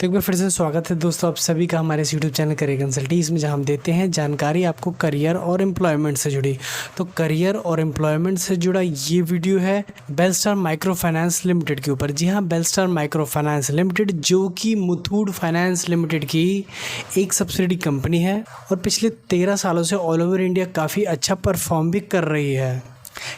तो एक बार फिर से स्वागत है दोस्तों आप सभी का हमारे यूट्यूब चैनल करियर कंसल्टेंसी में, जहां हम देते हैं जानकारी आपको करियर और एम्प्लॉयमेंट से जुड़ी। तो करियर और एम्प्लॉयमेंट से जुड़ा ये वीडियो है बेलस्टार माइक्रो फाइनेंस लिमिटेड के ऊपर। जी हाँ, बेलस्टार माइक्रो फाइनेंस लिमिटेड जो कि मुथूट फाइनेंस लिमिटेड की एक सब्सिडी कंपनी है और पिछले 13 सालों से ऑल ओवर इंडिया काफ़ी अच्छा परफॉर्म भी कर रही है।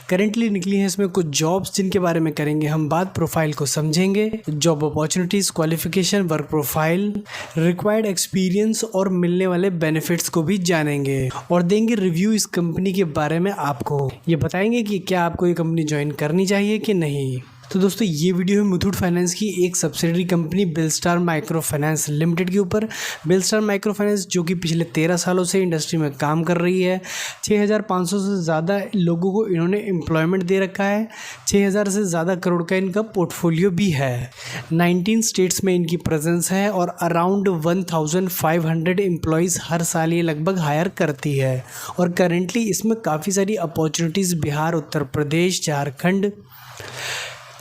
करेंटली निकली है इसमें कुछ जॉब्स जिनके बारे में करेंगे हम बात। प्रोफाइल को समझेंगे, job opportunities, qualification, work profile, required experience और मिलने वाले बेनिफिट्स को भी जानेंगे और देंगे रिव्यू इस कंपनी के बारे में। आपको ये बताएंगे कि क्या आपको ये कंपनी ज्वाइन करनी चाहिए कि नहीं। तो दोस्तों ये वीडियो है मुथूट फाइनेंस की एक subsidiary company Belstar micro finance limited के ऊपर। बेलस्टार माइक्रो फाइनेंस जो कि पिछले 13 सालों से इंडस्ट्री में काम कर रही है। 6500 से ज़्यादा लोगों को इन्होंने एम्प्लॉयमेंट दे रखा है। 6000 से ज़्यादा करोड़ का इनका पोर्टफोलियो भी है। 19 स्टेट्स में इनकी प्रेजेंस है और अराउंड 1500 एम्प्लॉयज़ हर साल ये लगभग हायर करती है। और करेंटली इसमें काफ़ी सारी अपॉर्चुनिटीज़ बिहार, उत्तर प्रदेश, झारखंड,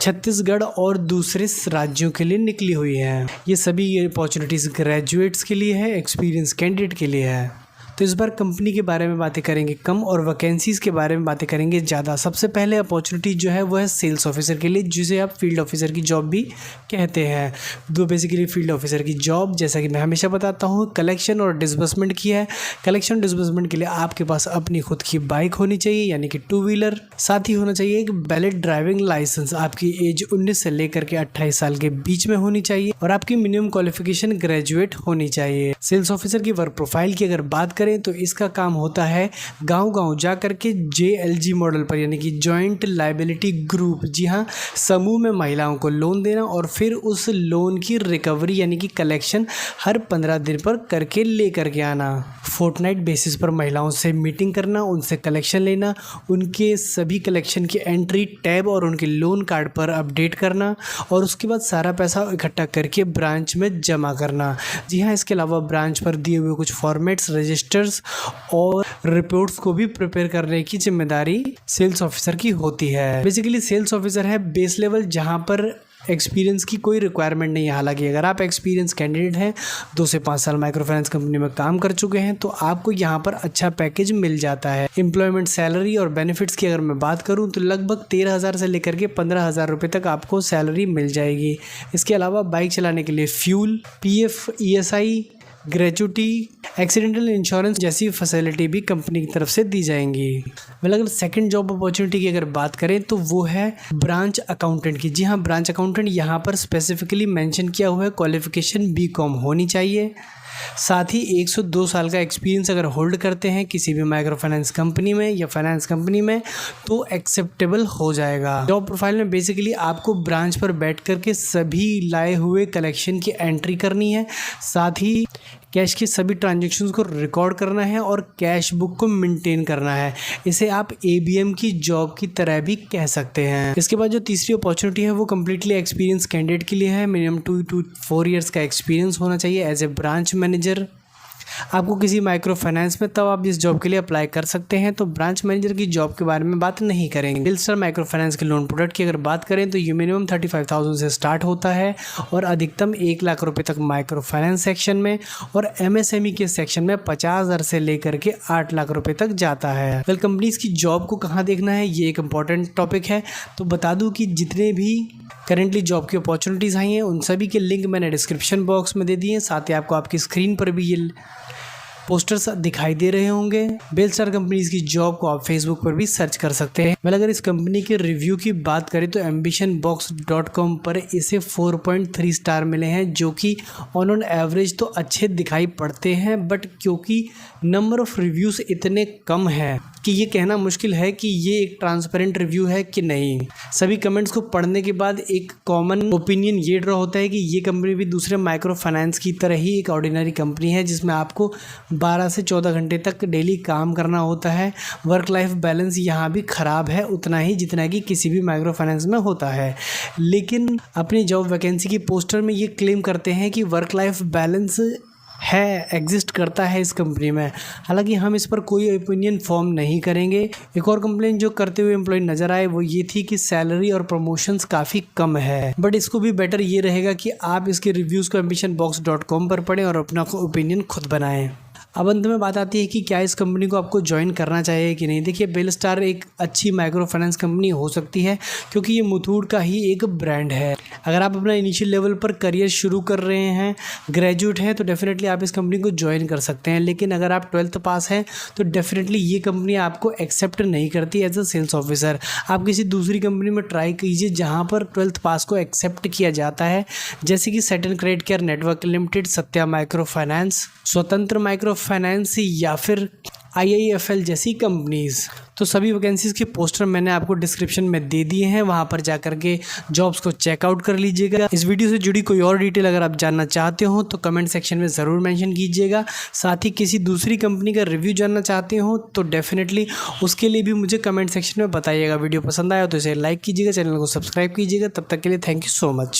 छत्तीसगढ़ और दूसरे राज्यों के लिए निकली हुई हैं। ये सभी अपॉर्चुनिटीज़ ग्रेजुएट्स के लिए है, एक्सपीरियंस कैंडिडेट के लिए है। तो इस बार कंपनी के बारे में बातें करेंगे कम और वैकेंसीज़ के बारे में बातें करेंगे ज़्यादा। सबसे पहले अपॉर्चुनिटी जो है वो है सेल्स ऑफिसर के लिए, जिसे आप फील्ड ऑफिसर की जॉब भी कहते हैं। दो बेसिकली फील्ड ऑफिसर की जॉब, जैसा कि मैं हमेशा बताता हूँ, कलेक्शन और डिसबर्समेंट की है। कलेक्शन डिसबर्समेंट के लिए आपके पास अपनी खुद की बाइक होनी चाहिए, यानी कि 2 व्हीलर। साथ ही होना चाहिए एक वैलिड ड्राइविंग लाइसेंस। आपकी एज 19 से लेकर के 28 साल के बीच में होनी चाहिए और आपकी मिनिमम क्वालिफिकेशन ग्रेजुएट होनी चाहिए। सेल्स ऑफिसर की वर्क प्रोफाइल की अगर बात करें तो इसका काम होता है गांव-गांव जा करके JLG मॉडल पर, यानी कि जॉइंट लायबिलिटी ग्रुप, जी हाँ, समूह में महिलाओं को लोन देना और फिर उस लोन की रिकवरी यानी कि कलेक्शन हर 15 दिन पर करके ले करके आना। फोर्टनाइट बेसिस पर महिलाओं से मीटिंग करना, उनसे कलेक्शन लेना, उनके सभी कलेक्शन की एंट्री टैब और उनके लोन कार्ड पर अपडेट करना और उसके बाद सारा पैसा इकट्ठा करके ब्रांच में जमा करना। जी हाँ, इसके अलावा ब्रांच पर दिए हुए कुछ फॉर्मेट्स, रजिस्टर्स और रिपोर्ट्स को भी प्रिपेयर करने की जिम्मेदारी सेल्स ऑफिसर की होती है। बेसिकली सेल्स ऑफिसर है बेस लेवल, जहां पर एक्सपीरियंस की कोई रिक्वायरमेंट नहीं है। हालांकि अगर आप एक्सपीरियंस कैंडिडेट हैं, 2 से 5 साल माइक्रो फाइनेंस कंपनी में काम कर चुके हैं, तो आपको यहाँ पर अच्छा पैकेज मिल जाता है। एम्प्लॉयमेंट, सैलरी और बेनिफिट्स की अगर मैं बात करूँ तो लगभग 13,000 से लेकर के 15,000 रुपये तक आपको सैलरी मिल जाएगी। इसके अलावा बाइक चलाने के लिए fuel, PF, ESI, gratuity, accidental insurance जैसी फैसिलिटी भी कंपनी की तरफ से दी जाएंगी। अगर सेकंड जॉब अपॉर्चुनिटी की अगर बात करें तो वो है ब्रांच अकाउंटेंट की। जी हाँ, ब्रांच अकाउंटेंट यहाँ पर स्पेसिफिकली मेंशन किया हुआ है, क्वालिफिकेशन BCom होनी चाहिए। साथ ही 102 साल का एक्सपीरियंस अगर होल्ड करते हैं किसी भी माइक्रो फाइनेंस कंपनी में या फाइनेंस कंपनी में तो एक्सेप्टेबल हो जाएगा। जॉब प्रोफाइल में बेसिकली आपको ब्रांच पर बैठ करके सभी लाए हुए कलेक्शन की एंट्री करनी है, साथ ही कैश के सभी ट्रांजैक्शंस को रिकॉर्ड करना है और कैश बुक को मेंटेन करना है। इसे आप ABM की जॉब की तरह भी कह सकते हैं। इसके बाद जो तीसरी अपॉर्चुनिटी है वो कम्प्लीटली एक्सपीरियंस कैंडिडेट के लिए है। मिनिमम 2 to 4 ईयर्स का एक्सपीरियंस होना चाहिए एज ए ब्रांच मैनेजर। आपको किसी माइक्रो फाइनेंस में तब आप इस जॉब के लिए अप्लाई कर सकते हैं। तो ब्रांच मैनेजर की जॉब के बारे में बात नहीं करेंगे। बेलस्टार माइक्रो फाइनेंस के लोन प्रोडक्ट की अगर बात करें तो ये मिनिमम 35,000 से स्टार्ट होता है और अधिकतम 1 लाख रुपए तक माइक्रो फाइनेंस सेक्शन में और MSME के सेक्शन में 50,000 से लेकर के 8 लाख रुपए तक जाता है। वेल, कंपनीज की जॉब को कहाँ देखना है ये एक इंपॉर्टेंट टॉपिक है। तो बता दूं कि जितने भी करेंटली जॉब की अपॉर्चुनिटीज़ आई हैं उन सभी के लिंक मैंने डिस्क्रिप्शन बॉक्स में दे दिए हैं। साथ ही आपको आपकी स्क्रीन पर भी ये पोस्टर्स दिखाई दे रहे होंगे। बेलस्टार कंपनीज की जॉब को आप फेसबुक पर भी सर्च कर सकते हैं। अगर इस कंपनी के रिव्यू की बात करें तो ambitionbox.com पर इसे 4.3 स्टार मिले हैं, जो कि ऑन एवरेज तो अच्छे दिखाई पड़ते हैं, बट क्योंकि नंबर ऑफ रिव्यूज़ इतने कम हैं कि ये कहना मुश्किल है कि ये एक ट्रांसपेरेंट रिव्यू है कि नहीं। सभी कमेंट्स को पढ़ने के बाद एक कॉमन ओपिनियन ये ड्रॉ होता है कि ये कंपनी भी दूसरे माइक्रो फाइनेंस की तरह ही एक ऑर्डिनरी कंपनी है, जिसमें आपको 12 से 14 घंटे तक डेली काम करना होता है। वर्क लाइफ बैलेंस यहाँ भी ख़राब है, उतना ही जितना कि किसी भी माइक्रो फाइनेंस में होता है। लेकिन अपनी जॉब वैकेंसी की पोस्टर में ये क्लेम करते हैं कि वर्क लाइफ बैलेंस है, एग्जिस्ट करता है इस कंपनी में। हालांकि हम इस पर कोई ओपिनियन फॉर्म नहीं करेंगे। एक और कंप्लेंट जो करते हुए एम्प्लॉय नज़र आए वो ये थी कि सैलरी और प्रमोशंस काफ़ी कम है, बट इसको भी बेटर ये रहेगा कि आप इसके रिव्यूज़ को ambitionbox.com पर पढ़ें और अपना ओपिनियन खुद बनाएं। अब अंत में बात आती है कि क्या इस कंपनी को आपको ज्वाइन करना चाहिए कि नहीं। देखिए, बेलस्टार एक अच्छी माइक्रो फाइनेंस कंपनी हो सकती है क्योंकि ये मुथूट का ही एक ब्रांड है। अगर आप अपना इनिशियल लेवल पर करियर शुरू कर रहे हैं, ग्रेजुएट हैं, तो डेफिनेटली आप इस कंपनी को ज्वाइन कर सकते हैं। लेकिन अगर आप 12th पास हैं तो डेफिनेटली ये कंपनी आपको एक्सेप्ट नहीं करती एज अ सेल्स ऑफिसर। आप किसी दूसरी कंपनी में ट्राई कीजिए जहाँ पर 12th पास को एक्सेप्ट किया जाता है, जैसे कि Satin credit care network limited, Satya micro finance, Swatantra micro finance या फिर IIFL जैसी कंपनीज। तो सभी वैकेंसीज़ के पोस्टर मैंने आपको डिस्क्रिप्शन में दे दिए हैं, वहां पर जाकर के जॉब्स को चेकआउट कर लीजिएगा। इस वीडियो से जुड़ी कोई और डिटेल अगर आप जानना चाहते हो तो कमेंट सेक्शन में ज़रूर मेंशन कीजिएगा। साथ ही किसी दूसरी कंपनी का रिव्यू जानना चाहते हो तो डेफिनेटली उसके लिए भी मुझे कमेंट सेक्शन में बताइएगा। वीडियो पसंद आया तो इसे लाइक कीजिएगा, चैनल को सब्सक्राइब कीजिएगा। तब तक के लिए थैंक यू सो मच।